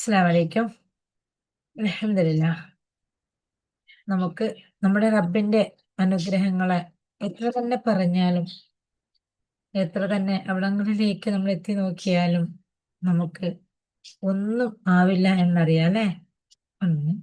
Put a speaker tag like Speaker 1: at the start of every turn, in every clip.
Speaker 1: അസ്സലാമു അലൈക്കും. അൽഹംദുലില്ലാഹ്. നമുക്ക് നമ്മുടെ റബ്ബിന്റെ അനുഗ്രഹങ്ങളെ എത്ര തന്നെ പറഞ്ഞാലും, എത്ര തന്നെ അവിടങ്ങളിലേക്ക് നമ്മൾ എത്തി നോക്കിയാലും നമുക്ക് ഒന്നും ആവില്ല എന്നറിയാം അല്ലേ? ഒന്ന്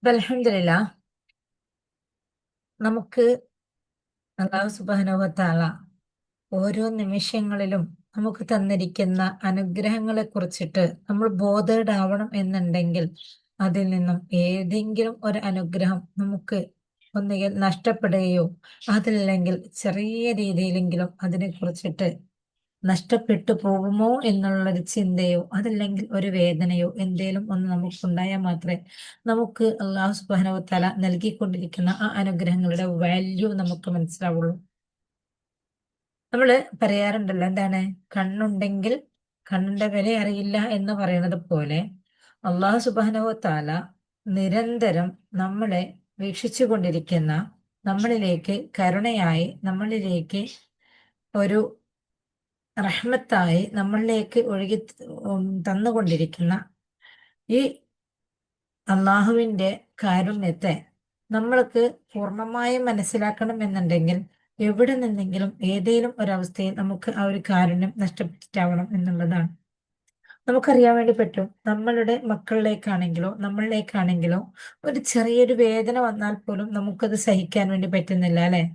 Speaker 1: അൽഹംദുലില്ലാഹ്. നമുക്ക് അല്ലാഹു സുബ്ഹാനഹു വ തആല ഓരോ നിമിഷങ്ങളിലും നമുക്ക് തന്നിരിക്കുന്ന അനുഗ്രഹങ്ങളെ കുറിച്ചിട്ട് നമ്മൾ ബോധേഡ് ആവണം എന്നുണ്ടെങ്കിൽ അതിൽ നിന്നും ഏതെങ്കിലും ഒരു അനുഗ്രഹം നമുക്ക് ഒന്നുകിൽ നഷ്ടപ്പെടുകയോ അതല്ലെങ്കിൽ ചെറിയ രീതിയിലെങ്കിലും അതിനെ കുറിച്ചിട്ട് നഷ്ടപ്പെട്ടു പോകുമോ എന്നുള്ളൊരു ചിന്തയോ അതല്ലെങ്കിൽ ഒരു വേദനയോ എന്തേലും ഒന്ന് നമുക്കുണ്ടായാൽ മാത്രമേ നമുക്ക് അള്ളാഹു സുബ്ഹാനഹു വ തആല നൽകിക്കൊണ്ടിരിക്കുന്ന ആ അനുഗ്രഹങ്ങളുടെ വാല്യൂ നമുക്ക് മനസ്സിലാവുള്ളൂ. നമ്മള് പറയാറുണ്ടല്ലോ എന്താണ്, കണ്ണുണ്ടെങ്കിൽ കണ്ണിന്റെ വില അറിയില്ല എന്ന് പറയുന്നത് പോലെ അള്ളാഹു സുബ്ഹാനഹു വ തആല നിരന്തരം നമ്മളെ വീക്ഷിച്ചു കൊണ്ടിരിക്കുന്ന, നമ്മളിലേക്ക് കരുണയായി, നമ്മളിലേക്ക് ഒരു റഹ്മത്തായി നമ്മളിലേക്ക് തന്നുകൊണ്ടിരിക്കുന്ന ഈ അള്ളാഹുവിന്റെ കാരുണ്യത്തെ നമ്മൾക്ക് പൂർണ്ണമായും മനസ്സിലാക്കണം എന്നുണ്ടെങ്കിൽ എവിടെ നിന്നെങ്കിലും ഏതേലും ഒരവസ്ഥയിൽ നമുക്ക് ആ ഒരു കാരുണ്യം നഷ്ടപ്പെട്ടിട്ടാവണം എന്നുള്ളതാണ്. നമുക്കറിയാൻ വേണ്ടി പറ്റും, നമ്മളുടെ മക്കളിലേക്കാണെങ്കിലോ നമ്മളിലേക്കാണെങ്കിലോ ഒരു ചെറിയൊരു വേദന വന്നാൽ പോലും നമുക്കത് സഹിക്കാൻ വേണ്ടി പറ്റുന്നില്ല അല്ലെ?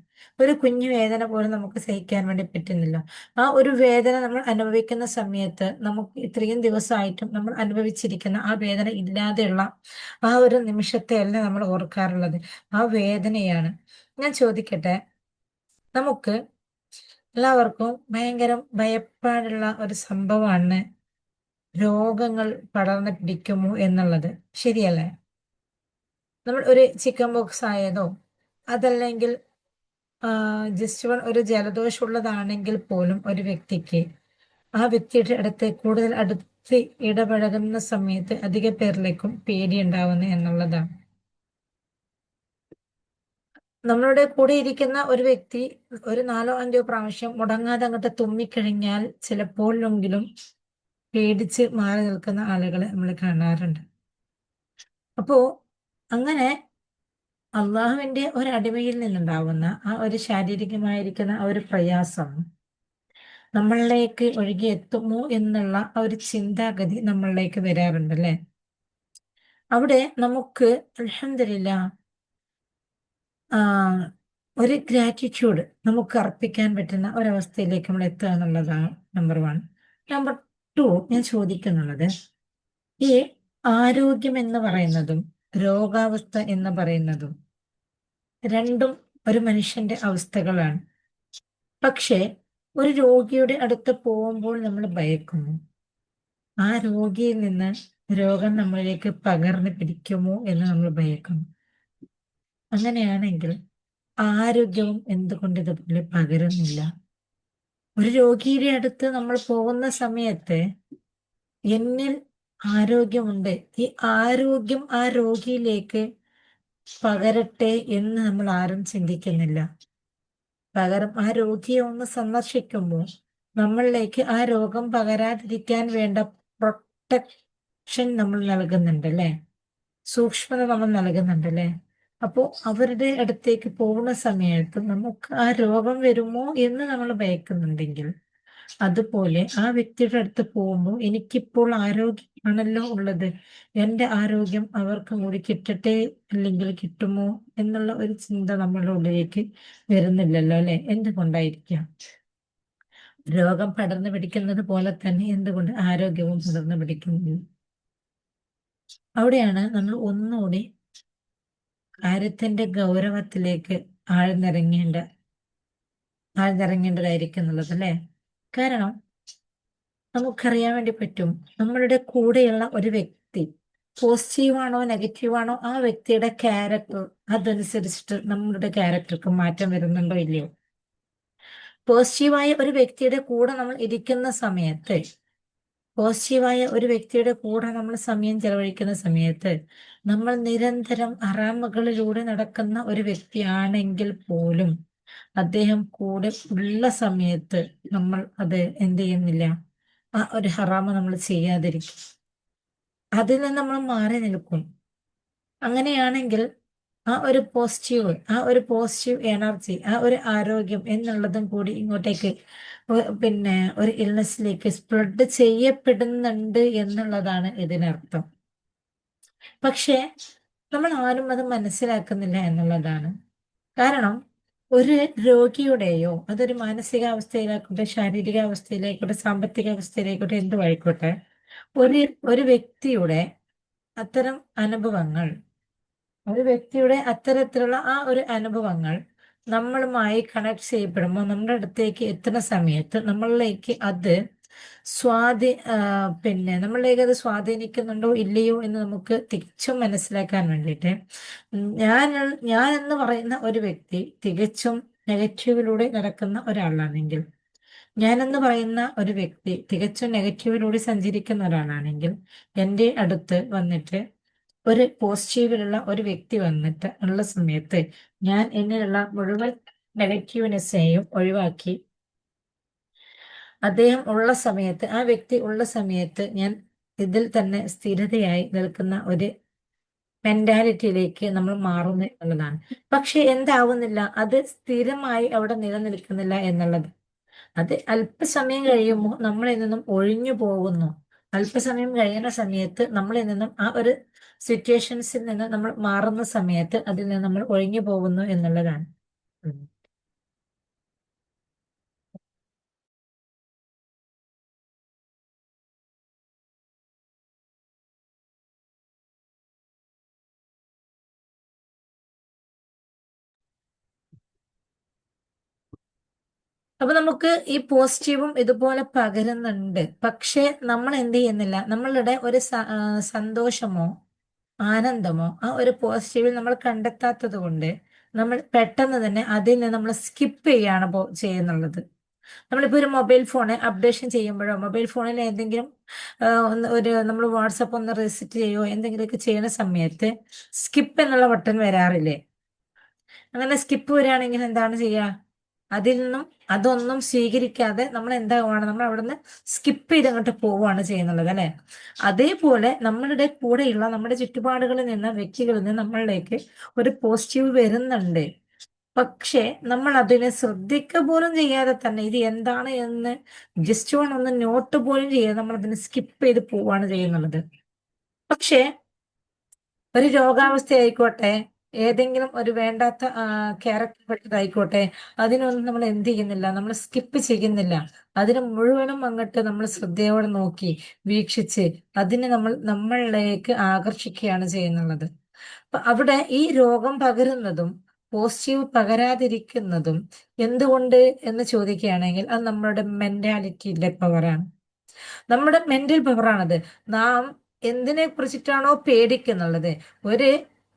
Speaker 1: ഒരു കുഞ്ഞു വേദന പോലും നമുക്ക് സഹിക്കാൻ വേണ്ടി പറ്റുന്നില്ല. ആ ഒരു വേദന നമ്മൾ അനുഭവിക്കുന്ന സമയത്ത് നമുക്ക് ഇത്രയും ദിവസമായിട്ടും നമ്മൾ അനുഭവിച്ചിരിക്കുന്ന ആ വേദന ഇല്ലാതെയുള്ള ആ ഒരു നിമിഷത്തെ അല്ല നമ്മൾ ഓർക്കാറുള്ളത്. ആ വേദനയാണ്. ഞാൻ ചോദിക്കട്ടെ, നമുക്ക് എല്ലാവർക്കും ഭയങ്കര ഭയപ്പാടുള്ള ഒരു സംഭവമാണ് രോഗങ്ങൾ പടർന്ന് പിടിക്കുമോ എന്നുള്ളത്. ശരിയല്ലേ? നമ്മൾ ഒരു ചിക്കൻ ബോക്സ് ആയതോ അതല്ലെങ്കിൽ ജസ്റ്റ് ഒരു ജലദോഷം ഉള്ളതാണെങ്കിൽ പോലും ഒരു വ്യക്തിക്ക് ആ വ്യക്തിയുടെ അടുത്ത് കൂടുതൽ അടുത്ത് ഇടപഴകുന്ന സമയത്ത് അധിക പേരിലേക്കും പേടിയുണ്ടാവുന്നു എന്നുള്ളതാണ്. നമ്മളുടെ കൂടെ ഇരിക്കുന്ന ഒരു വ്യക്തി ഒരു 4-5 പ്രാവശ്യം മുടങ്ങാതെ അങ്ങോട്ട് തുമ്മിക്കഴിഞ്ഞാൽ ചിലപ്പോഴെങ്കിലും പേടിച്ച് മാറി നിൽക്കുന്ന ആളുകളെ നമ്മൾ കാണാറുണ്ട്. അപ്പോ അങ്ങനെ അള്ളാഹുവിന്റെ ഒരു അടിമയിൽ നിന്നുണ്ടാവുന്ന ആ ഒരു ശാരീരികമായിരിക്കുന്ന ആ ഒരു പ്രയാസം നമ്മളിലേക്ക് ഒഴുകിയെത്തുമോ എന്നുള്ള ആ ഒരു ചിന്താഗതി നമ്മളിലേക്ക് വരാറുണ്ട് അല്ലേ? അവിടെ നമുക്ക് അൽഹംദുലില്ലാഹ് ആ ഒരു ഗ്രാറ്റിറ്റ്യൂഡ് നമുക്ക് അർപ്പിക്കാൻ പറ്റുന്ന ഒരവസ്ഥയിലേക്ക് നമ്മൾ എത്തുക എന്നുള്ളതാണ് നമ്പർ 1. നമ്പർ 2, ഞാൻ ചോദിക്കുന്നുള്ളത്, ഈ ആരോഗ്യം എന്ന് പറയുന്നതും രോഗാവസ്ഥ എന്ന് പറയുന്നതും രണ്ടും ഒരു മനുഷ്യന്റെ അവസ്ഥകളാണ്. പക്ഷേ ഒരു രോഗിയുടെ അടുത്ത് പോകുമ്പോൾ നമ്മൾ ഭയക്കുന്നു, ആ രോഗിയിൽ നിന്ന് രോഗം നമ്മളിലേക്ക് പകർന്ന് പിടിക്കുമോ എന്ന് നമ്മൾ ഭയക്കുന്നു. അങ്ങനെയാണെങ്കിൽ ആരോഗ്യവും എന്തുകൊണ്ട് ഇതുപോലെ പകരുന്നില്ല? ഒരു രോഗിയുടെ അടുത്ത് നമ്മൾ പോകുന്ന സമയത്ത് എന്നിൽ ആരോഗ്യമുണ്ട്, ഈ ആരോഗ്യം ആ രോഗിയിലേക്ക് പകരട്ടെ എന്ന് നമ്മൾ ആരും ചിന്തിക്കുന്നില്ല. പകരം ആ രോഗിയെ ഒന്ന് സന്ദർശിക്കുമ്പോൾ നമ്മളിലേക്ക് ആ രോഗം പകരാതിരിക്കാൻ വേണ്ട പ്രൊട്ടക്ഷൻ നമ്മൾ നൽകുന്നുണ്ട് അല്ലേ? സൂക്ഷ്മത നമ്മൾ നൽകുന്നുണ്ട് അല്ലേ? അപ്പോ അവരുടെ അടുത്തേക്ക് പോകുന്ന സമയത്ത് നമുക്ക് ആ രോഗം വരുമോ എന്ന് നമ്മൾ ഭയക്കുന്നുണ്ടെങ്കിൽ, അതുപോലെ ആ വ്യക്തിയുടെ അടുത്ത് പോകുമ്പോൾ എനിക്കിപ്പോൾ ആരോഗ്യമാണല്ലോ ഉള്ളത്, എന്റെ ആരോഗ്യം അവർക്ക് കൂടി കിട്ടട്ടെ, അല്ലെങ്കിൽ കിട്ടുമോ എന്നുള്ള ഒരു ചിന്ത നമ്മളുടെ ഉള്ളിലേക്ക് വരുന്നില്ലല്ലോ അല്ലെ? എന്തുകൊണ്ടായിരിക്കാം? രോഗം പടർന്നു പിടിക്കുന്നത് പോലെ തന്നെ എന്തുകൊണ്ട് ആരോഗ്യവും പടർന്നു പിടിക്കുന്നില്ല? അവിടെയാണ് നമ്മൾ ഒന്നുകൂടി കാര്യത്തിന്റെ ഗൗരവത്തിലേക്ക് ആഴ്ന്നിറങ്ങേണ്ടതായിരിക്കും എന്നുള്ളത് അല്ലേ? കാരണം നമുക്കറിയാൻ വേണ്ടി പറ്റും, നമ്മളുടെ കൂടെയുള്ള ഒരു വ്യക്തി പോസിറ്റീവ് ആണോ നെഗറ്റീവ് ആണോ ആ വ്യക്തിയുടെ ക്യാരക്ടർ അതനുസരിച്ചിട്ട് നമ്മളുടെ ക്യാരക്ടർക്ക് മാറ്റം വരുന്നുണ്ടോ ഇല്ലയോ? പോസിറ്റീവായ ഒരു വ്യക്തിയുടെ കൂടെ നമ്മൾ ഇരിക്കുന്ന സമയത്ത്, പോസിറ്റീവായ ഒരു വ്യക്തിയുടെ കൂടെ നമ്മൾ സമയം ചെലവഴിക്കുന്ന സമയത്ത്, നമ്മൾ നിരന്തരം ഹറാമുകളിലൂടെ നടക്കുന്ന ഒരു വ്യക്തിയാണെങ്കിൽ പോലും അദ്ദേഹം കൂടെ ഉള്ള സമയത്ത് നമ്മൾ അത് എന്ത് ചെയ്യുന്നില്ല, ആ ഒരു ഹറാമ് നമ്മൾ ചെയ്യാതിരിക്കും, അതിൽ നിന്ന് നമ്മൾ മാറി നിൽക്കും. അങ്ങനെയാണെങ്കിൽ ആ ഒരു പോസിറ്റീവ് എനർജി, ആ ഒരു ആരോഗ്യം എന്നുള്ളതും കൂടി ഇങ്ങോട്ടേക്ക് പിന്നെ ഒരു ഇൽനെസ്സിലേക്ക് സ്പ്രെഡ് ചെയ്യപ്പെടുന്നുണ്ട് എന്നുള്ളതാണ് ഇതിനർത്ഥം. പക്ഷേ നമ്മൾ ആരും അത് മനസ്സിലാക്കുന്നില്ല എന്നുള്ളതാണ്. കാരണം ഒരു രോഗിയുടെയോ, അതൊരു മാനസികാവസ്ഥയിലായിക്കോട്ടെ, ശാരീരികാവസ്ഥയിലായിക്കോട്ടെ, സാമ്പത്തിക അവസ്ഥയിലായിക്കോട്ടെ, എന്തുമായിക്കോട്ടെ, ഒരു ഒരു വ്യക്തിയുടെ അത്തരം അനുഭവങ്ങൾ ഒരു വ്യക്തിയുടെ അത്തരത്തിലുള്ള ആ ഒരു അനുഭവങ്ങൾ നമ്മളുമായി കണക്ട് ചെയ്യപ്പെടുമ്പോൾ, നമ്മുടെ അടുത്തേക്ക് എത്തുന്ന സമയത്ത് നമ്മളിലേക്ക് അത് സ്വാധീ ആ, നമ്മളിലേക്ക് അത് സ്വാധീനിക്കുന്നുണ്ടോ ഇല്ലയോ എന്ന് നമുക്ക് തികച്ചും മനസ്സിലാക്കാൻ വേണ്ടിയിട്ട്, ഞാൻ ഞാൻ എന്ന് പറയുന്ന ഒരു വ്യക്തി തികച്ചും നെഗറ്റീവിലൂടെ നടക്കുന്ന ഒരാളാണെങ്കിൽ, ഞാനെന്ന് പറയുന്ന ഒരു വ്യക്തി തികച്ചും നെഗറ്റീവിലൂടെ സഞ്ചരിക്കുന്ന ഒരാളാണെങ്കിൽ, എൻ്റെ അടുത്ത് വന്നിട്ട് ഒരു പോസിറ്റീവിലുള്ള ഒരു വ്യക്തി വന്നിട്ട് ഉള്ള സമയത്ത് ഞാൻ എന്നിലുള്ള മുഴുവൻ നെഗറ്റീവ്നെസ്സെയും ഒഴിവാക്കി, അദ്ദേഹം ഉള്ള സമയത്ത്, ആ വ്യക്തി ഉള്ള സമയത്ത് ഞാൻ ഇതിൽ തന്നെ സ്ഥിരതയായി നിൽക്കുന്ന ഒരു മെന്റാലിറ്റിയിലേക്ക് നമ്മൾ മാറുന്നു എന്നുള്ളതാണ്. പക്ഷെ എന്താവുന്നില്ല, അത് സ്ഥിരമായി അവിടെ നിലനിൽക്കുന്നില്ല എന്നുള്ളത്. അത് അല്പസമയം കഴിയുമ്പോൾ നമ്മളിൽ നിന്നും ഒഴിഞ്ഞു പോകുന്നു. അല്പസമയം കഴിയുന്ന സമയത്ത് നമ്മളിൽ നിന്നും ആ ഒരു സിറ്റുവേഷൻസിൽ നിന്ന് നമ്മൾ മാറുന്ന സമയത്ത് അതിൽ നിന്ന് നമ്മൾ ഒഴിഞ്ഞു പോകുന്നു എന്നുള്ളതാണ്. ഉം. അപ്പൊ നമുക്ക് ഈ പോസിറ്റീവും ഇതുപോലെ പകരുന്നുണ്ട്. പക്ഷെ നമ്മൾ എന്ത് ചെയ്യുന്നില്ല, നമ്മളുടെ ഒരു സന്തോഷമോ ആനന്ദമോ ആ ഒരു പോസിറ്റീവിൽ നമ്മൾ കണ്ടെത്താത്തത് കൊണ്ട് നമ്മൾ പെട്ടെന്ന് തന്നെ അതിൽ നിന്ന് നമ്മൾ സ്കിപ്പ് ചെയ്യാണ് ചെയ്യുന്നുള്ളത്. നമ്മളിപ്പോ ഒരു മൊബൈൽ ഫോണ് അപ്ഡേഷൻ ചെയ്യുമ്പോഴോ, മൊബൈൽ ഫോണിൽ എന്തെങ്കിലും നമ്മൾ വാട്സപ്പ് ഒന്ന് റെസിറ്റ് ചെയ്യോ എന്തെങ്കിലുമൊക്കെ ചെയ്യുന്ന സമയത്ത് സ്കിപ്പ് എന്നുള്ള ബട്ടൺ വരാറില്ലേ? അങ്ങനെ സ്കിപ്പ് വരികയാണെങ്കിൽ എന്താണ് ചെയ്യുക? അതിൽ നിന്നും അതൊന്നും സ്വീകരിക്കാതെ നമ്മൾ എന്താവുകയാണ്, നമ്മൾ അവിടുന്ന് സ്കിപ്പ് ചെയ്ത് അങ്ങോട്ട് പോവുകയാണ് ചെയ്യുന്നുള്ളത്, അല്ലെ? അതേപോലെ നമ്മളുടെ കൂടെയുള്ള നമ്മുടെ ചുറ്റുപാടുകളിൽ നിന്ന്, വ്യക്തികളിൽ നിന്ന് നമ്മളിലേക്ക് ഒരു പോസിറ്റീവ് വരുന്നുണ്ട്. പക്ഷെ നമ്മൾ അതിനെ ശ്രദ്ധിക്കുക പോലും ചെയ്യാതെ തന്നെ ഇത് എന്താണ് എന്ന് ജസ്റ്റ് ഒന്ന് നോട്ട് പോലും ചെയ്യാതെ നമ്മൾ അതിനെ സ്കിപ്പ് ചെയ്ത് പോവാണ് ചെയ്യുന്നുള്ളത്. പക്ഷേ ഒരു രോഗാവസ്ഥയായിക്കോട്ടെ, ഏതെങ്കിലും ഒരു വേണ്ടാത്ത ക്യാരക്ടർ പെട്ടതായിക്കോട്ടെ, അതിനൊന്നും നമ്മൾ എന്ത് ചെയ്യുന്നില്ല, നമ്മൾ സ്കിപ്പ് ചെയ്യുന്നില്ല. അതിനെ മുഴുവനും അങ്ങോട്ട് നമ്മൾ ശ്രദ്ധയോടെ നോക്കി വീക്ഷിച്ച് അതിനെ നമ്മൾ നമ്മളിലേക്ക് ആകർഷിക്കുകയാണ് ചെയ്യുന്നുള്ളത്. അപ്പൊ അവിടെ ഈ രോഗം പകരുന്നതും പോസിറ്റീവ് പകരാതിരിക്കുന്നതും എന്തുകൊണ്ട് എന്ന് ചോദിക്കുകയാണെങ്കിൽ, അത് നമ്മളുടെ മെന്റാലിറ്റിയിലെ പവറാണ്, നമ്മുടെ മെന്റൽ പവറാണത്. നാം എന്തിനെ കുറിച്ചിട്ടാണോ പേടിക്കുന്നുള്ളത്, ഒരു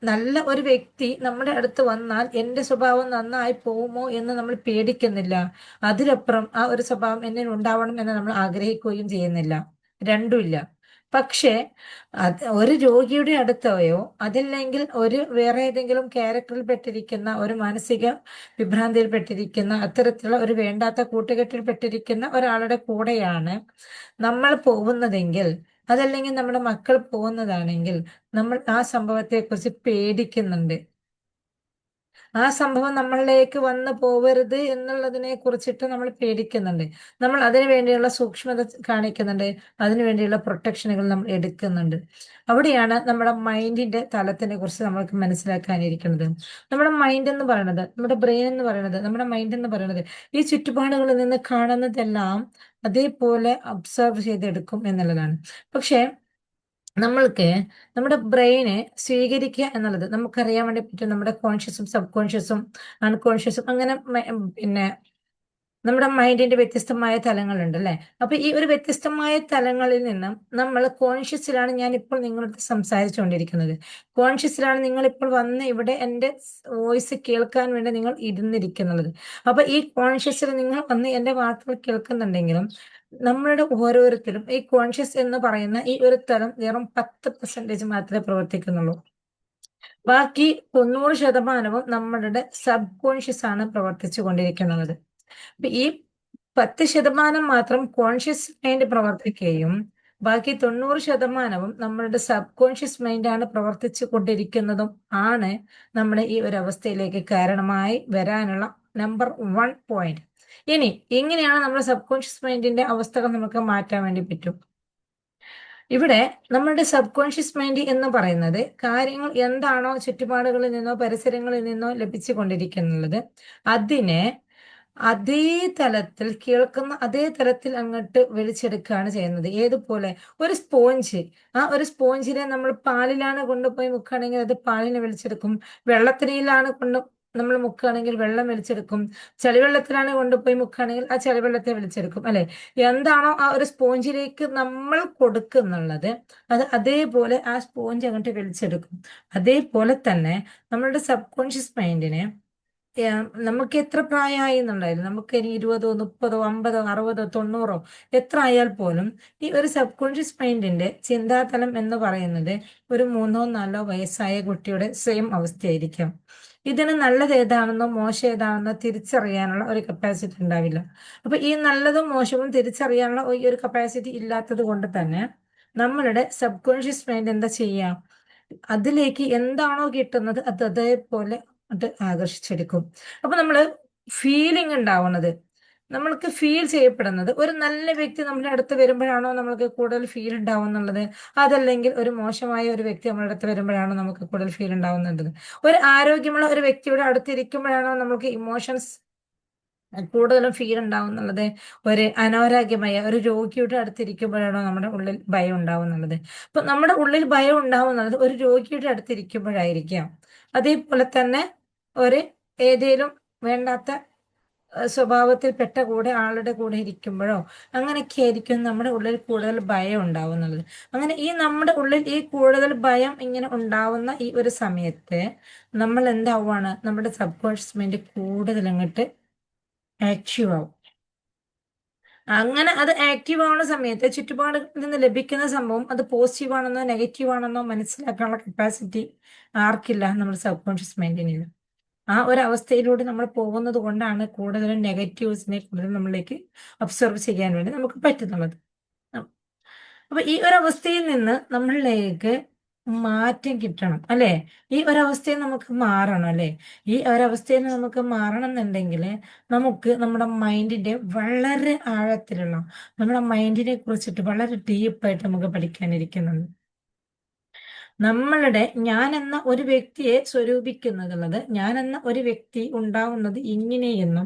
Speaker 1: നല്ല ഒരു വ്യക്തി നമ്മുടെ അടുത്ത് വന്നാൽ എന്റെ സ്വഭാവം നന്നായി പോകുമോ എന്ന് നമ്മൾ പേടിക്കുന്നില്ല. അതിലപ്പുറം ആ ഒരു സ്വഭാവം എന്നിൽ ഉണ്ടാവണം എന്ന് നമ്മൾ ആഗ്രഹിക്കുകയും ചെയ്യുന്നില്ല. രണ്ടുമില്ല. പക്ഷേ ഒരു രോഗിയുടെ അടുത്തോയോ അതല്ലെങ്കിൽ ഒരു വേറെ ഏതെങ്കിലും ക്യാരക്ടറിൽ പെട്ടിരിക്കുന്ന, ഒരു മാനസിക വിഭ്രാന്തിയിൽ പെട്ടിരിക്കുന്ന, അത്തരത്തിലുള്ള ഒരു വേണ്ടാത്ത കൂട്ടുകെട്ടിൽ പെട്ടിരിക്കുന്ന ഒരാളുടെ കൂടെയാണ് നമ്മൾ പോകുന്നതെങ്കിൽ, അതല്ലെങ്കിൽ നമ്മുടെ മക്കൾ പോകുന്നതാണെങ്കിൽ, നമ്മൾ ആ സംഭവത്തെക്കുറിച്ച് പേടിക്കുന്നുണ്ട്. ആ സംഭവം നമ്മളിലേക്ക് വന്നു പോവരുത് എന്നുള്ളതിനെ കുറിച്ചിട്ട് നമ്മൾ പേടിക്കുന്നുണ്ട്. നമ്മൾ അതിനു വേണ്ടിയുള്ള സൂക്ഷ്മത കാണിക്കുന്നുണ്ട്. അതിനു വേണ്ടിയുള്ള പ്രൊട്ടക്ഷനുകൾ നമ്മൾ എടുക്കുന്നുണ്ട്. അവിടെയാണ് നമ്മുടെ മൈൻഡിന്റെ തലത്തിനെ കുറിച്ച് നമ്മൾക്ക് മനസ്സിലാക്കാനിരിക്കുന്നത്. നമ്മുടെ മൈൻഡ് എന്ന് പറയുന്നത്, നമ്മുടെ ബ്രെയിൻ എന്ന് പറയുന്നത്, നമ്മുടെ മൈൻഡ് എന്ന് പറയുന്നത് ഈ ചുറ്റുപാടുകളിൽ നിന്ന് കാണുന്നതെല്ലാം അതേപോലെ അബ്സർവ് ചെയ്തെടുക്കും എന്നുള്ളതാണ്. പക്ഷേ നമ്മൾക്ക് നമ്മുടെ ബ്രെയിനെ സ്വീകരിക്കുക എന്നുള്ളത് നമുക്കറിയാൻ വേണ്ടി പറ്റും. നമ്മുടെ കോൺഷ്യസും സബ് കോൺഷ്യസും അൺകോൺഷ്യസും അങ്ങനെ പിന്നെ നമ്മുടെ മൈൻഡിന്റെ വ്യത്യസ്തമായ തലങ്ങളുണ്ട് അല്ലെ. അപ്പൊ ഈ ഒരു വ്യത്യസ്തമായ തലങ്ങളിൽ നിന്നും നമ്മൾ കോൺഷ്യസിലാണ് ഞാൻ ഇപ്പോൾ നിങ്ങളടുത്ത് സംസാരിച്ചുകൊണ്ടിരിക്കുന്നത്. കോൺഷ്യസിലാണ് നിങ്ങൾ ഇപ്പോൾ വന്ന് ഇവിടെ എൻ്റെ വോയിസ് കേൾക്കാൻ വേണ്ടി നിങ്ങൾ ഇരുന്നിരിക്കുന്നത്. അപ്പൊ ഈ കോൺഷ്യസിൽ നിങ്ങൾ വന്ന് എൻ്റെ വാക്കുകൾ കേൾക്കുന്നുണ്ടെങ്കിലും നമ്മളുടെ ഓരോരുത്തരും ഈ കോൺഷ്യസ് എന്ന് പറയുന്ന ഈ ഒരു തലം വെറും 10% മാത്രമേ പ്രവർത്തിക്കുന്നുള്ളൂ. ബാക്കി 90% നമ്മളുടെ സബ് കോൺഷ്യസ് ആണ് പ്രവർത്തിച്ചു കൊണ്ടിരിക്കുന്നത്. അപ്പൊ ഈ 10% മാത്രം കോൺഷ്യസ് മൈൻഡ് പ്രവർത്തിക്കുകയും ബാക്കി 90% നമ്മളുടെ സബ് കോൺഷ്യസ് മൈൻഡാണ് പ്രവർത്തിച്ചു കൊണ്ടിരിക്കുന്നതും ആണ് നമ്മുടെ ഈ ഒരു അവസ്ഥയിലേക്ക് കാരണമായി വരാനുള്ള നമ്പർ 1 പോയിന്റ്. ഇനി എങ്ങനെയാണ് നമ്മുടെ സബ് കോൺഷ്യസ് മൈൻഡിന്റെ അവസ്ഥകൾ നമുക്ക് മാറ്റാൻ വേണ്ടി പറ്റും? ഇവിടെ നമ്മളുടെ സബ് കോൺഷ്യസ് മൈൻഡ് എന്ന് പറയുന്നത് കാര്യങ്ങൾ എന്താണോ ചുറ്റുപാടുകളിൽ നിന്നോ പരിസരങ്ങളിൽ നിന്നോ ലഭിച്ചു കൊണ്ടിരിക്കുന്നത് അതിനെ അതേ തലത്തിൽ കേൾക്കുന്ന അതേ തലത്തിൽ അങ്ങോട്ട് വലിച്ചെടുക്കുകയാണ് ചെയ്യുന്നത്. ഏതുപോലെ ഒരു സ്പോഞ്ച്, ആ ഒരു സ്പോഞ്ചിനെ നമ്മൾ പാലിലാണ് കൊണ്ടുപോയി മുക്കുകയാണെങ്കിൽ അത് പാലിനെ വലിച്ചെടുക്കും. വെള്ളത്തിലാണ് നമ്മൾ മുക്കുകയാണെങ്കിൽ വെള്ളം വലിച്ചെടുക്കും. ചളിവെള്ളത്തിലാണ് കൊണ്ടുപോയി മുക്കുകയാണെങ്കിൽ ആ ചളിവെള്ളത്തെ വലിച്ചെടുക്കും അല്ലെ. എന്താണോ ആ ഒരു സ്പോഞ്ചിലേക്ക് നമ്മൾ കൊടുക്കുന്നുള്ളത് അത് അതേപോലെ ആ സ്പോഞ്ച് അങ്ങോട്ട് വലിച്ചെടുക്കും. അതേപോലെ തന്നെ നമ്മളുടെ സബ് കോൺഷ്യസ് മൈൻഡിനെ നമുക്ക് എത്ര പ്രായമായി എന്നുണ്ടായിരുന്നു, നമുക്ക് ഇനി 20, 30, 50, 60, 90 എത്ര ആയാൽ പോലും ഈ ഒരു സബ് കോൺഷ്യസ് മൈൻഡിന്റെ ചിന്താതലം എന്ന് പറയുന്നത് ഒരു 3, 4 വയസ്സായ കുട്ടിയുടെ സെയിം അവസ്ഥയായിരിക്കാം. ഇതിന് നല്ലത് ഏതാണെന്നോ മോശം ഏതാണെന്നോ തിരിച്ചറിയാനുള്ള ഒരു കപ്പാസിറ്റി ഉണ്ടാവില്ല. അപ്പൊ ഈ നല്ലതും മോശവും തിരിച്ചറിയാനുള്ള ഈ ഒരു കപ്പാസിറ്റി ഇല്ലാത്തത് കൊണ്ട് തന്നെ നമ്മളുടെ സബ് കോൺഷ്യസ് മൈൻഡ് എന്താ ചെയ്യാം, അതിലേക്ക് എന്താണോ കിട്ടുന്നത് അത് അതേപോലെ അത് ആകർഷിച്ചെടുക്കും. അപ്പൊ നമ്മള് ഫീലിംഗ് ഉണ്ടാവുന്നത്, നമ്മൾക്ക് ഫീൽ ചെയ്യപ്പെടുന്നത് ഒരു നല്ല വ്യക്തി നമ്മുടെ അടുത്ത് വരുമ്പോഴാണോ നമ്മൾക്ക് കൂടുതൽ ഫീൽ ഉണ്ടാവുന്നുള്ളത്, അതല്ലെങ്കിൽ ഒരു മോശമായ ഒരു വ്യക്തി നമ്മുടെ അടുത്ത് വരുമ്പോഴാണോ നമുക്ക് കൂടുതൽ ഫീൽ ഉണ്ടാവുന്നുള്ളത്, ഒരു ആരോഗ്യമുള്ള ഒരു വ്യക്തിയുടെ അടുത്തിരിക്കുമ്പോഴാണോ നമുക്ക് ഇമോഷൻസ് കൂടുതലും ഫീൽ ഉണ്ടാവുന്നുള്ളത്, ഒരു അനാരോഗ്യമായ ഒരു രോഗിയുടെ അടുത്തിരിക്കുമ്പോഴാണോ നമ്മുടെ ഉള്ളിൽ ഭയം ഉണ്ടാവുന്നുള്ളത്. അപ്പൊ നമ്മുടെ ഉള്ളിൽ ഭയം ഉണ്ടാവുന്നത് ഒരു രോഗിയുടെ അടുത്തിരിക്കുമ്പോഴായിരിക്കാം. അതേപോലെ തന്നെ ഒരു ഏതേലും വേണ്ടാത്ത സ്വഭാവത്തിൽപ്പെട്ട ആളുടെ കൂടെ ഇരിക്കുമ്പോഴോ അങ്ങനെയൊക്കെ ആയിരിക്കും നമ്മുടെ ഉള്ളിൽ കൂടുതൽ ഭയം ഉണ്ടാവുന്നത്. അങ്ങനെ ഈ നമ്മുടെ ഉള്ളിൽ ഈ കൂടുതൽ ഭയം ഇങ്ങനെ ഉണ്ടാവുന്ന ഈ ഒരു സമയത്ത് നമ്മൾ എന്താവുകയാണ്, നമ്മുടെ സബ് കോൺഷ്യസ് മൈൻഡ് കൂടുതൽ അങ്ങോട്ട് ആക്റ്റീവ് ആവും. അങ്ങനെ അത് ആക്റ്റീവ് ആവുന്ന സമയത്ത് ചുറ്റുപാടിൽ നിന്ന് ലഭിക്കുന്ന സംഭവം അത് പോസിറ്റീവ് ആണെന്നോ നെഗറ്റീവ് ആണെന്നോ മനസ്സിലാക്കാനുള്ള കപ്പാസിറ്റി ആർക്കില്ല, നമ്മുടെ സബ് കോൺഷ്യസ് മൈൻഡിനില്ല. ആ ഒരു അവസ്ഥയിലൂടെ നമ്മൾ പോകുന്നത് കൊണ്ടാണ് കൂടുതലും നെഗറ്റീവ്സിനെ കൂടുതൽ നമ്മളിലേക്ക് ഒബ്സർവ് ചെയ്യാൻ വേണ്ടി നമുക്ക് പറ്റുന്നുള്ളത്. അപ്പൊ ഈ ഒരു അവസ്ഥയിൽ നിന്ന് നമ്മളിലേക്ക് മാറ്റം കിട്ടണം അല്ലെ. ഈ ഒരവസ്ഥയിൽ നമുക്ക് മാറണം അല്ലെ. ഈ ഒരവസ്ഥയിൽ നിന്ന് നമുക്ക് മാറണം എന്നുണ്ടെങ്കിൽ നമുക്ക് നമ്മുടെ മൈൻഡിന്റെ വളരെ ആഴത്തിലുള്ള നമ്മുടെ മൈൻഡിനെ കുറിച്ചിട്ട് വളരെ ഡീപ്പായിട്ട് നമുക്ക് പഠിക്കാനിരിക്കുന്നുണ്ട്. നമ്മളുടെ ഞാൻ എന്ന ഒരു വ്യക്തിയെ സ്വരൂപിക്കുന്നതുള്ളത്, ഞാൻ എന്ന ഒരു വ്യക്തി ഉണ്ടാവുന്നത് ഇങ്ങനെയെന്നും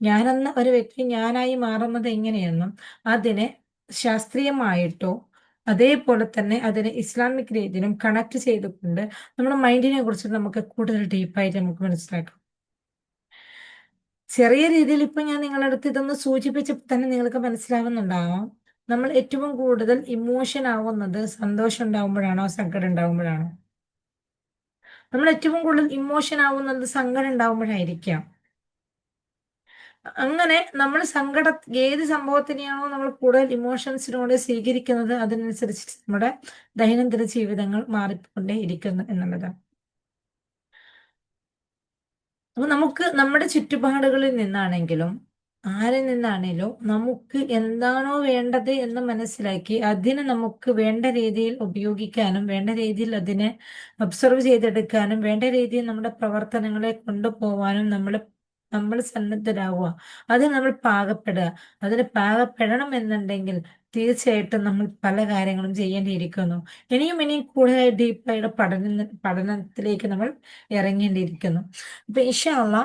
Speaker 1: ഞാൻ എന്ന ഒരു വ്യക്തി ഞാനായി മാറുന്നത് എങ്ങനെയെന്നും അതിനെ ശാസ്ത്രീയമായിട്ടോ അതേപോലെ തന്നെ അതിനെ ഇസ്ലാമിക് രീതിയിലും കണക്ട് ചെയ്തുകൊണ്ട് നമ്മുടെ മൈൻഡിനെ കുറിച്ച് നമുക്ക് കൂടുതൽ ഡീപ്പായിട്ട് നമുക്ക് മനസ്സിലാക്കാം. ചെറിയ രീതിയിൽ ഇപ്പൊ ഞാൻ നിങ്ങളുടെ അടുത്ത് ഇതൊന്ന് സൂചിപ്പിച്ചപ്പോൾ തന്നെ നിങ്ങൾക്ക് മനസ്സിലാവുന്നുണ്ടാവാം, നമ്മൾ ഏറ്റവും കൂടുതൽ ഇമോഷൻ ആവുന്നത് സന്തോഷം ഉണ്ടാവുമ്പോഴാണോ സങ്കടം ഉണ്ടാവുമ്പോഴാണോ? നമ്മൾ ഏറ്റവും കൂടുതൽ ഇമോഷൻ ആവുന്നത് സങ്കടം ഉണ്ടാവുമ്പോഴായിരിക്കാം. അങ്ങനെ നമ്മൾ ഏത് സംഭവത്തിനെയാണോ നമ്മൾ കൂടുതൽ ഇമോഷൻസിനോട് സ്വീകരിക്കുന്നത് അതിനനുസരിച്ച് നമ്മുടെ ദൈനംദിന ജീവിതങ്ങൾ മാറിക്കൊണ്ടേ ഇരിക്കുന്നു എന്നുള്ളതാണ്. അപ്പൊ നമുക്ക് നമ്മുടെ ചുറ്റുപാടുകളിൽ നിന്നാണെങ്കിലും ആരിൽ നിന്നാണേലും നമുക്ക് എന്താണോ വേണ്ടത് എന്ന് മനസ്സിലാക്കി അതിനെ നമുക്ക് വേണ്ട രീതിയിൽ ഉപയോഗിക്കാനും വേണ്ട രീതിയിൽ അതിനെ ഒബ്സർവ് ചെയ്തെടുക്കാനും വേണ്ട രീതിയിൽ നമ്മുടെ പ്രവർത്തനങ്ങളെ കൊണ്ടുപോകാനും നമ്മൾ സന്നദ്ധരാകുക. അതിന് നമ്മൾ പാകപ്പെടുക. അതിന് പാകപ്പെടണം എന്നുണ്ടെങ്കിൽ തീർച്ചയായിട്ടും നമ്മൾ പല കാര്യങ്ങളും ചെയ്യേണ്ടിയിരിക്കുന്നു. ഇനിയും കൂടുതൽ ഡീപ്പായിട്ട് പഠനത്തിലേക്ക് നമ്മൾ ഇറങ്ങേണ്ടിയിരിക്കുന്നു. അപ്പൊ ഇൻഷാ അള്ളാ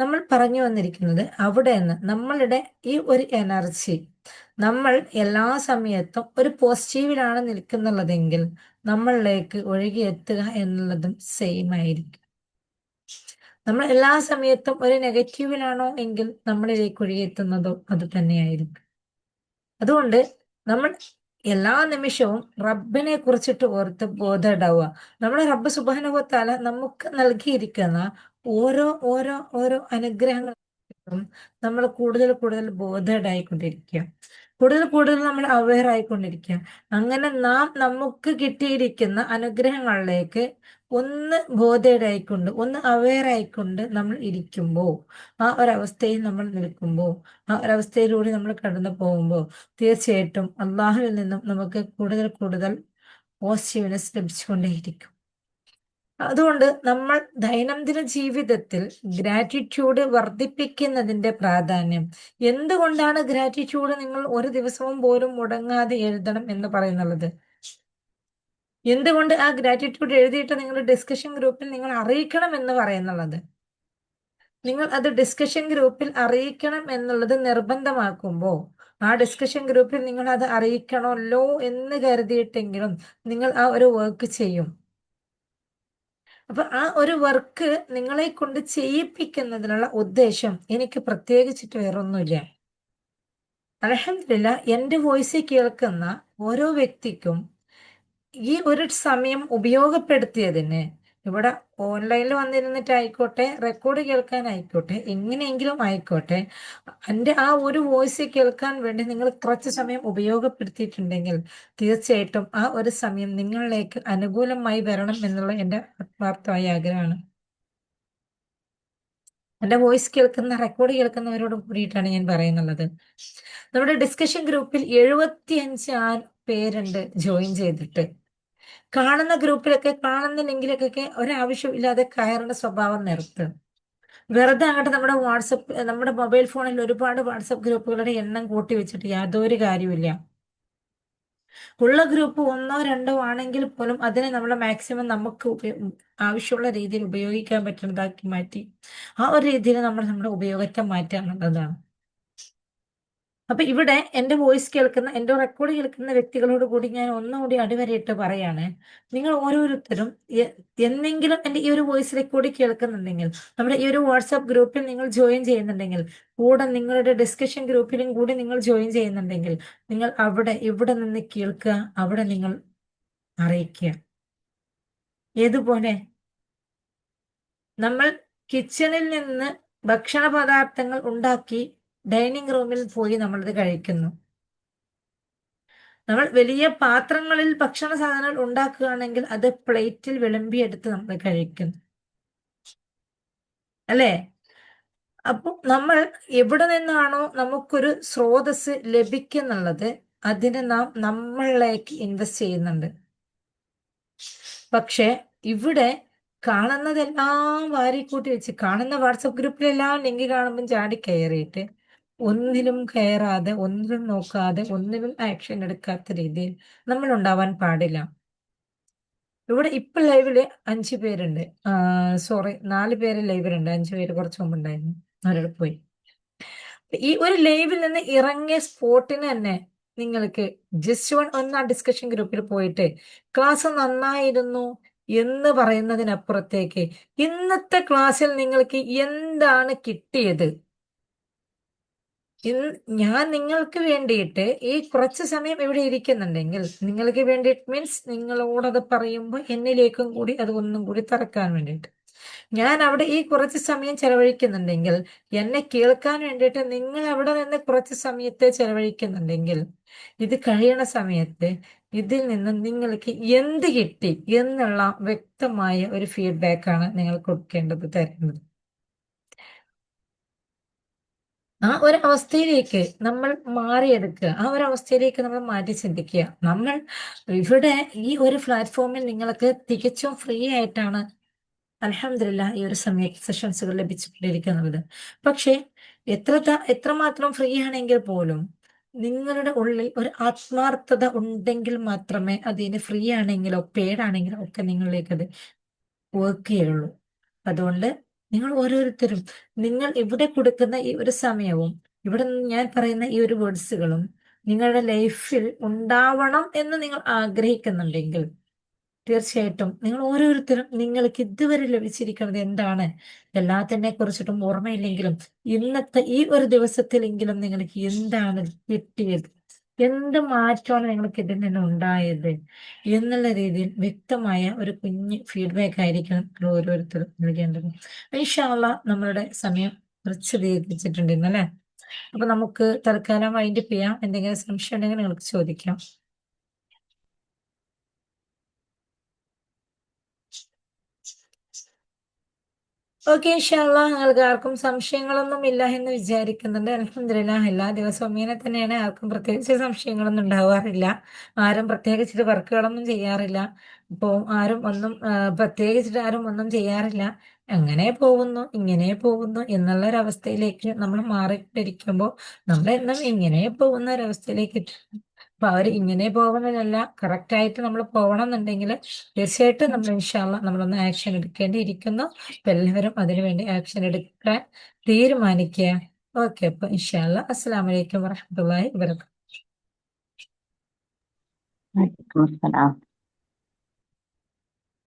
Speaker 1: നമ്മൾ പറഞ്ഞു വന്നിരിക്കുന്നത് അവിടെ നിന്ന് നമ്മളുടെ ഈ ഒരു എനർജി നമ്മൾ എല്ലാ സമയത്തും ഒരു പോസിറ്റീവിലാണ് നിൽക്കുന്നുള്ളതെങ്കിൽ നമ്മളിലേക്ക് ഒഴുകിയെത്തുക എന്നുള്ളതും സെയിം ആയിരിക്കും. നമ്മൾ എല്ലാ സമയത്തും ഒരു നെഗറ്റീവിലാണോ എങ്കിൽ നമ്മളിലേക്ക് ഒഴുകിയെത്തുന്നതോ അത് തന്നെയായിരിക്കും. അതുകൊണ്ട് നമ്മൾ എല്ലാ നിമിഷവും റബ്ബിനെ കുറിച്ചിട്ട് ഓർത്ത് ബോധേഡാവുക. നമ്മുടെ റബ്ബ് സുബ്ഹാനഹു വ തആല നമുക്ക് നൽകിയിരിക്കുന്ന ഓരോ ഓരോ ഓരോ അനുഗ്രഹങ്ങളും നമ്മൾ കൂടുതൽ കൂടുതൽ ബോധേഡ് ആയിക്കൊണ്ടിരിക്കുക, കൂടുതൽ കൂടുതൽ നമ്മൾ അവെയർ ആയിക്കൊണ്ടിരിക്കുക. അങ്ങനെ നാം നമുക്ക് കിട്ടിയിരിക്കുന്ന അനുഗ്രഹങ്ങളിലേക്ക് ഒന്ന് ബോധേഡ് ആയിക്കൊണ്ട്, ഒന്ന് അവെയർ ആയിക്കൊണ്ട് നമ്മൾ ഇരിക്കുമ്പോൾ, ആ ഒരവസ്ഥയിൽ നമ്മൾ നിൽക്കുമ്പോൾ, ആ ഒരവസ്ഥയിലൂടെ നമ്മൾ കടന്നു പോകുമ്പോൾ തീർച്ചയായിട്ടും അള്ളാഹുവിൽ നിന്നും നമുക്ക് കൂടുതൽ കൂടുതൽ പോസിറ്റീവ്നെസ് ലഭിച്ചുകൊണ്ടേയിരിക്കും. അതുകൊണ്ട് നമ്മൾ ദൈനംദിന ജീവിതത്തിൽ ഗ്രാറ്റിറ്റ്യൂഡ് വർദ്ധിപ്പിക്കുന്നതിന്റെ പ്രാധാന്യം, എന്തുകൊണ്ടാണ് ഗ്രാറ്റിറ്റ്യൂഡ് നിങ്ങൾ ഒരു ദിവസവും പോലും മുടങ്ങാതെ എഴുതണം എന്ന് പറയുന്നുള്ളത്? എന്തുകൊണ്ട് ആ ഗ്രാറ്റിറ്റ്യൂഡ് എഴുതിയിട്ട് നിങ്ങളുടെ ഡിസ്കഷൻ ഗ്രൂപ്പിൽ നിങ്ങൾ അറിയിക്കണം എന്ന് പറയുന്നുള്ളത്? നിങ്ങൾ അത് ഡിസ്കഷൻ ഗ്രൂപ്പിൽ അറിയിക്കണം എന്നുള്ളത് നിർബന്ധമാക്കുമ്പോൾ, ആ ഡിസ്കഷൻ ഗ്രൂപ്പിൽ നിങ്ങൾ അത് അറിയിക്കണമല്ലോ എന്ന് കരുതിയിട്ടെങ്കിലും നിങ്ങൾ ആ ഒരു വർക്ക് ചെയ്യും. അപ്പൊ ആ ഒരു വർക്ക് നിങ്ങളെ കൊണ്ട് ചെയ്യിപ്പിക്കുന്നതിനുള്ള ഉദ്ദേശം എനിക്ക് പ്രത്യേകിച്ചിട്ട് വേറൊന്നുമില്ല. അൽഹംദുലില്ലാ, എന്റെ വോയിസ് കേൾക്കുന്ന ഓരോ വ്യക്തിക്കും ഈ ഒരു സമയം ഉപയോഗപ്പെടുത്തിയതിന്, ഇവിടെ ഓൺലൈനിൽ വന്നിരുന്നിട്ടായിക്കോട്ടെ, റെക്കോർഡ് കേൾക്കാനായിക്കോട്ടെ, എങ്ങനെയെങ്കിലും ആയിക്കോട്ടെ, എൻ്റെ ആ ഒരു വോയിസ് കേൾക്കാൻ വേണ്ടി നിങ്ങൾ കുറച്ച് സമയം ഉപയോഗപ്പെടുത്തിയിട്ടുണ്ടെങ്കിൽ തീർച്ചയായിട്ടും ആ ഒരു സമയം നിങ്ങളിലേക്ക് അനുകൂലമായി വരണം എന്നുള്ള എൻ്റെ ആത്മാർത്ഥമായ ആഗ്രഹമാണ്. എൻ്റെ വോയിസ് കേൾക്കുന്ന, റെക്കോർഡ് കേൾക്കുന്നവരോട് കൂടിയിട്ടാണ് ഞാൻ പറയുന്നുള്ളത്. നമ്മുടെ ഡിസ്കഷൻ ഗ്രൂപ്പിൽ 75 പേരുണ്ട് ജോയിൻ ചെയ്തിട്ട്. കാണുന്ന ഗ്രൂപ്പിലൊക്കെ, കാണുന്ന ലിങ്കിലൊക്കെ ഒരാവശ്യമില്ലാതെ കയറുന്ന സ്വഭാവം നിർത്തുക. വെറുതെ അങ്ങോട്ട് നമ്മുടെ വാട്സപ്പ്, നമ്മുടെ മൊബൈൽ ഫോണിൽ ഒരുപാട് വാട്സപ്പ് ഗ്രൂപ്പുകളുടെ എണ്ണം കൂട്ടി വെച്ചിട്ട് യാതൊരു കാര്യമില്ല. ഉള്ള ഗ്രൂപ്പ് ഒന്നോ രണ്ടോ ആണെങ്കിൽ പോലും അതിനെ നമ്മൾ മാക്സിമം നമുക്ക് ആവശ്യമുള്ള രീതിയിൽ ഉപയോഗിക്കാൻ പറ്റുന്നതാക്കി മാറ്റി ആ ഒരു രീതിയിൽ നമ്മൾ നമ്മുടെ ഉപയോഗത്തെ മാറ്റുക എന്നുള്ളതാണ്. അപ്പൊ ഇവിടെ എന്റെ വോയിസ് കേൾക്കുന്ന, എന്റെ റെക്കോർഡ് കേൾക്കുന്ന വ്യക്തികളോട് കൂടി ഞാൻ ഒന്നുകൂടി അടിവരയിട്ട് പറയാണ്, നിങ്ങൾ ഓരോരുത്തരും എന്നെങ്കിലും എന്റെ ഈ ഒരു വോയിസ് റെക്കോർഡ് കേൾക്കുന്നുണ്ടെങ്കിൽ, നമ്മുടെ ഈ ഒരു വാട്സാപ്പ് ഗ്രൂപ്പിൽ നിങ്ങൾ ജോയിൻ ചെയ്യുന്നുണ്ടെങ്കിൽ, കൂടെ നിങ്ങളുടെ ഡിസ്കഷൻ ഗ്രൂപ്പിലും കൂടി നിങ്ങൾ ജോയിൻ ചെയ്യുന്നുണ്ടെങ്കിൽ, നിങ്ങൾ ഇവിടെ നിന്ന് കേൾക്കുക, അവിടെ നിങ്ങൾ അറിയിക്കുക. ഏതുപോലെ നമ്മൾ കിച്ചണിൽ നിന്ന് ഭക്ഷണ പദാർത്ഥങ്ങൾ ഉണ്ടാക്കി ഡൈനിങ് റൂമിൽ പോയി നമ്മളത് കഴിക്കുന്നു. നമ്മൾ വലിയ പാത്രങ്ങളിൽ ഭക്ഷണ സാധനങ്ങൾ ഉണ്ടാക്കുകയാണെങ്കിൽ അത് പ്ലേറ്റിൽ വിളമ്പിയെടുത്ത് നമ്മൾ കഴിക്കുന്നു, അല്ലേ? അപ്പൊ നമ്മൾ എവിടെ നിന്നാണോ നമുക്കൊരു സ്രോതസ് ലഭിക്കുന്നുള്ളത്, അതിനെ നാം നമ്മളിലേക്ക് ഇൻവെസ്റ്റ് ചെയ്യുന്നുണ്ട്. പക്ഷെ ഇവിടെ കാണുന്നതെല്ലാം വാരിക്കൂട്ടി വെച്ച്, കാണുന്ന വാട്സപ്പ് ഗ്രൂപ്പിലെല്ലാം ലിങ്ക് കാണുമ്പോൾ ചാടി കയറിയിട്ട് ഒന്നിലും കയറാതെ, ഒന്നിലും നോക്കാതെ, ഒന്നിലും ആക്ഷൻ എടുക്കാത്ത രീതിയിൽ നമ്മൾ ഉണ്ടാവാൻ പാടില്ല. ഇവിടെ ഇപ്പൊ ലൈവില് 5 പേരുണ്ട്. സോറി, 4 പേര് ലൈവിലുണ്ട്. 5 പേര് കുറച്ച് മുമ്പ് ഉണ്ടായിരുന്നു, അവരോട് പോയി. ഈ ഒരു ലൈവിൽ നിന്ന് ഇറങ്ങിയ സ്പോട്ടിന് തന്നെ നിങ്ങൾക്ക് ജസ്റ്റ് ഒന്ന് ആ ഡിസ്കഷൻ ഗ്രൂപ്പിൽ പോയിട്ട് ക്ലാസ് നന്നായിരുന്നു എന്ന് പറയുന്നതിനപ്പുറത്തേക്ക് ഇന്നത്തെ ക്ലാസ്സിൽ നിങ്ങൾക്ക് എന്താണ് കിട്ടിയത്, ഞാൻ നിങ്ങൾക്ക് വേണ്ടിയിട്ട് ഈ കുറച്ച് സമയം ഇവിടെ ഇരിക്കുന്നുണ്ടെങ്കിൽ, നിങ്ങൾക്ക് വേണ്ടിയിട്ട് മീൻസ് നിങ്ങളോടത് പറയുമ്പോൾ എന്നിലേക്കും കൂടി അത് ഒന്നും കൂടി തറക്കാൻ വേണ്ടിയിട്ട് ഞാൻ അവിടെ ഈ കുറച്ച് സമയം ചെലവഴിക്കുന്നുണ്ടെങ്കിൽ, എന്നെ കേൾക്കാൻ വേണ്ടിയിട്ട് നിങ്ങൾ അവിടെ നിന്ന് കുറച്ച് സമയത്തെ ചെലവഴിക്കുന്നുണ്ടെങ്കിൽ, ഇത് കഴിയണ സമയത്ത് ഇതിൽ നിന്ന് നിങ്ങൾക്ക് എന്ത് കിട്ടി എന്നുള്ള വ്യക്തമായ ഒരു ഫീഡ്ബാക്കാണ് നിങ്ങൾ കൊടുക്കേണ്ടത്, തരുന്നത്. ആ ഒരു അവസ്ഥയിലേക്ക് നമ്മൾ മാറിയെടുക്കുക, ആ ഒരു അവസ്ഥയിലേക്ക് നമ്മൾ മാറ്റി ചിന്തിക്കുക. നമ്മൾ ഇവിടെ ഈ ഒരു പ്ലാറ്റ്ഫോമിൽ നിങ്ങൾക്ക് തികച്ചും ഫ്രീ ആയിട്ടാണ് അൽഹംദുലില്ലാ ഈ ഒരു സമയ സെഷൻസുകൾ ലഭിച്ചുകൊണ്ടിരിക്കുന്നത്. പക്ഷേ എത്രമാത്രം ഫ്രീ ആണെങ്കിൽ പോലും നിങ്ങളുടെ ഉള്ളിൽ ഒരു ആത്മാർത്ഥത ഉണ്ടെങ്കിൽ മാത്രമേ അതിന് ഫ്രീ ആണെങ്കിലോ പെയ്ഡ് ആണെങ്കിലോ ഒക്കെ നിങ്ങളിലേക്ക് അത് വർക്ക് ചെയ്യുള്ളൂ. അതുകൊണ്ട് നിങ്ങൾ ഓരോരുത്തരും, നിങ്ങൾ ഇവിടെ കൊടുക്കുന്ന ഈ ഒരു സമയവും, ഇവിടെ നിന്ന് ഞാൻ പറയുന്ന ഈ ഒരു വേർഡ്സുകളും നിങ്ങളുടെ ലൈഫിൽ ഉണ്ടാവണം എന്ന് നിങ്ങൾ ആഗ്രഹിക്കുന്നുണ്ടെങ്കിൽ തീർച്ചയായിട്ടും നിങ്ങൾ ഓരോരുത്തരും നിങ്ങൾക്ക് ഇതുവരെ ലഭിച്ചിരിക്കുന്നത് എന്താണ്, എല്ലാത്തിനെ കുറിച്ചിട്ടും ഓർമ്മയില്ലെങ്കിലും ഇന്നത്തെ ഈ ഒരു ദിവസത്തിലെങ്കിലും നിങ്ങൾക്ക് എന്താണ് കിട്ടിയത്, എന്ത് മാറ്റമാണ് നിങ്ങൾക്ക് ഇതിൽ നിന്ന് ഉണ്ടായത് എന്നുള്ള രീതിയിൽ വ്യക്തമായ ഒരു കുഞ്ഞ് ഫീഡ്ബാക്ക് ആയിരിക്കണം നിങ്ങൾ ഓരോരുത്തരും നൽകേണ്ടത്. ഇൻഷാ അള്ളാ നമ്മളുടെ സമയം കുറച്ച് ദീർഘിച്ചിട്ടുണ്ട് ഇന്നല്ലേ. അപ്പൊ നമുക്ക് തൽക്കാലം വൈൻഡപ്പ് ചെയ്യാം. എന്തെങ്കിലും സംശയം ഉണ്ടെങ്കിൽ നിങ്ങൾക്ക് ചോദിക്കാം. ഓക്കെ, ഇൻഷാല്ലാ നിങ്ങൾക്ക് ആർക്കും സംശയങ്ങളൊന്നും ഇല്ല എന്ന് വിചാരിക്കുന്നുണ്ട്. അൽഹംദുലില്ലാഹ് എല്ലാ ദിവസവും ഇങ്ങനെ തന്നെയാണ്. ആർക്കും പ്രത്യേകിച്ച് സംശയങ്ങളൊന്നും ഉണ്ടാവാറില്ല. ആരും പ്രത്യേകിച്ചിട്ട് വർക്കുകളൊന്നും ചെയ്യാറില്ല. ഇപ്പോ ആരും ഒന്നും പ്രത്യേകിച്ചിട്ട് ആരും ഒന്നും ചെയ്യാറില്ല. അങ്ങനെ പോകുന്നു ഇങ്ങനെ പോകുന്നു എന്നുള്ള ഒരവസ്ഥയിലേക്ക് നമ്മൾ മാറിയിട്ടിരിക്കുമ്പോൾ നമ്മൾ എന്നും ഇങ്ങനെ പോകുന്ന ഒരവസ്ഥയിലേക്ക് അപ്പൊ അവര് ഇങ്ങനെ പോകുന്നതല്ല, കറക്റ്റ് ആയിട്ട് നമ്മൾ പോകണം എന്നുണ്ടെങ്കിൽ തീർച്ചയായിട്ടും നമ്മൾ ഇൻഷാല്ല നമ്മളൊന്ന് ആക്ഷൻ എടുക്കേണ്ടിയിരിക്കുന്നു. അപ്പൊ എല്ലാവരും അതിനുവേണ്ടി ആക്ഷൻ എടുക്കാൻ തീരുമാനിക്കുക. ഓക്കെ, അപ്പൊ ഇൻഷാല്ല. അസ്സലാമു അലൈക്കും വറഹ്മത്തുള്ളാഹി വബറകാതുഹു.
Speaker 2: വലൈക്കും അസ്സലാം.